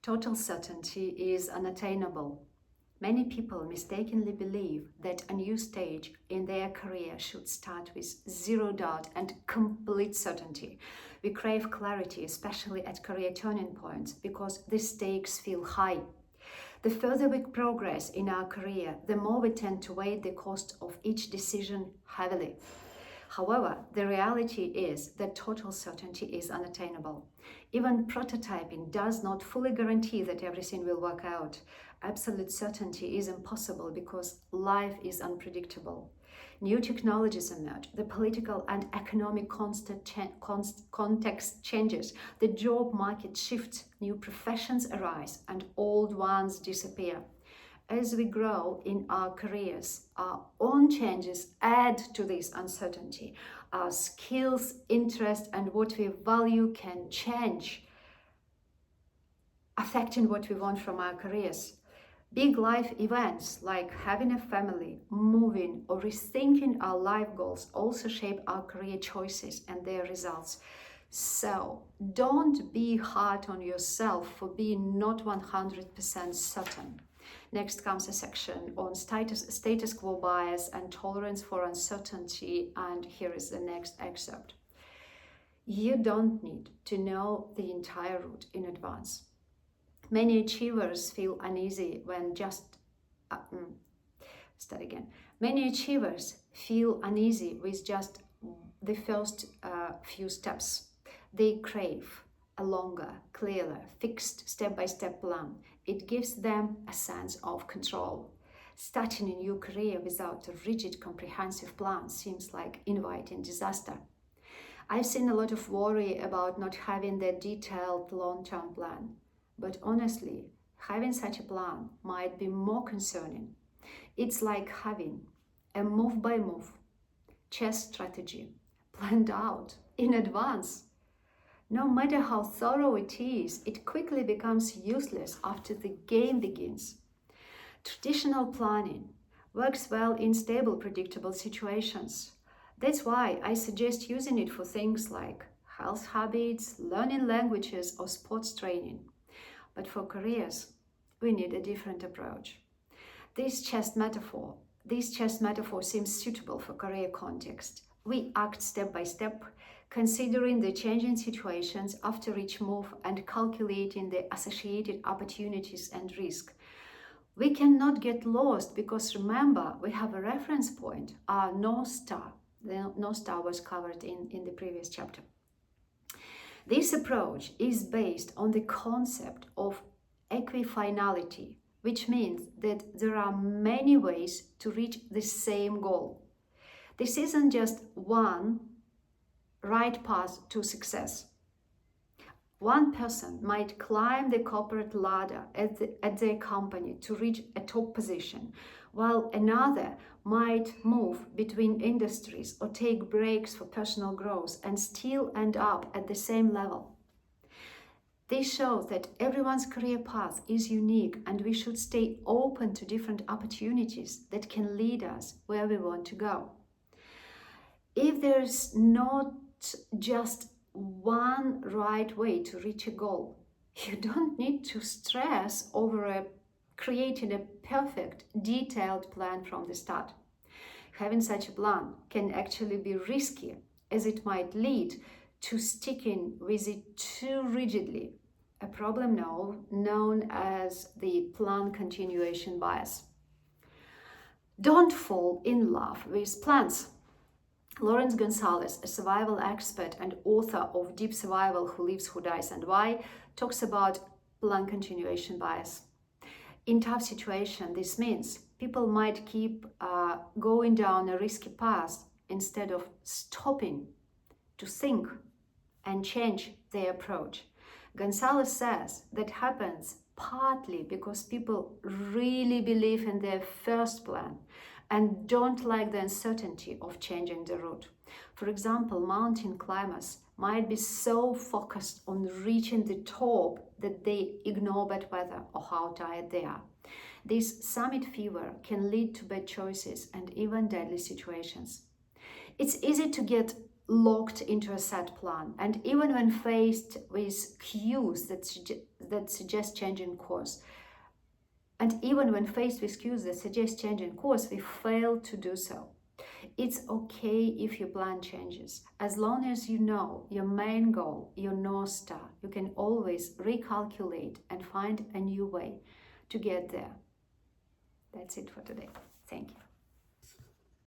Total certainty is unattainable. Many people mistakenly believe that a new stage in their career should start with zero doubt and complete certainty. We crave clarity, especially at career turning points, because the stakes feel high. The further we progress in our career, the more we tend to weigh the cost of each decision heavily. However, the reality is that total certainty is unattainable. Even prototyping does not fully guarantee that everything will work out. Absolute certainty is impossible because life is unpredictable. New technologies emerge, the political and economic context changes, the job market shifts, new professions arise, and old ones disappear. As we grow in our careers, our own changes add to this uncertainty. Our skills, interests, and what we value can change, affecting what we want from our careers. Big life events like having a family, moving, or rethinking our life goals also shape our career choices and their results. So don't be hard on yourself for being not 100% certain. Next comes a section on status quo bias and tolerance for uncertainty, and here is the next excerpt. You don't need to know the entire route in advance. Many achievers feel uneasy when Many achievers feel uneasy with just the first few steps. They crave a longer, clearer, fixed step-by-step plan. It gives them a sense of control. Starting a new career without a rigid, comprehensive plan seems like inviting disaster. I've seen a lot of worry about not having that detailed long-term plan. But honestly, having such a plan might be more concerning. It's like having a move-by-move chess strategy planned out in advance. No matter how thorough it is, it quickly becomes useless after the game begins. Traditional planning works well in stable, predictable situations. That's why I suggest using it for things like health habits, learning languages, or sports training. But for careers, we need a different approach. This chess metaphor seems suitable for career context. We act step by step, considering the changing situations after each move and calculating the associated opportunities and risk. We cannot get lost because remember, we have a reference point, our North Star. The North Star was covered in the previous chapter. This approach is based on the concept of equifinality, which means that there are many ways to reach the same goal. This isn't just one right path to success. One person might climb the corporate ladder at their company to reach a top position, while another might move between industries or take breaks for personal growth and still end up at the same level. This shows that everyone's career path is unique and we should stay open to different opportunities that can lead us where we want to go. If there's not just one right way to reach a goal, you don't need to stress over creating a perfect, detailed plan from the start. Having such a plan can actually be risky, as it might lead to sticking with it too rigidly, a problem known as the plan continuation bias. Don't fall in love with plans. Lawrence Gonzalez, a survival expert and author of Deep Survival, Who Lives, Who Dies, and Why, talks about plan continuation bias. In tough situations, this means people might keep going down a risky path instead of stopping to think and change their approach. Gonzalez says that happens partly because people really believe in their first plan and don't like the uncertainty of changing the route. For example, mountain climbers might be so focused on reaching the top that they ignore bad weather or how tired they are. This summit fever can lead to bad choices and even deadly situations. It's easy to get locked into a set plan. And even when faced with cues that suggest changing course, we fail to do so. It's okay if your plan changes. As long as you know your main goal, your North Star, you can always recalculate and find a new way to get there. That's it for today. Thank you.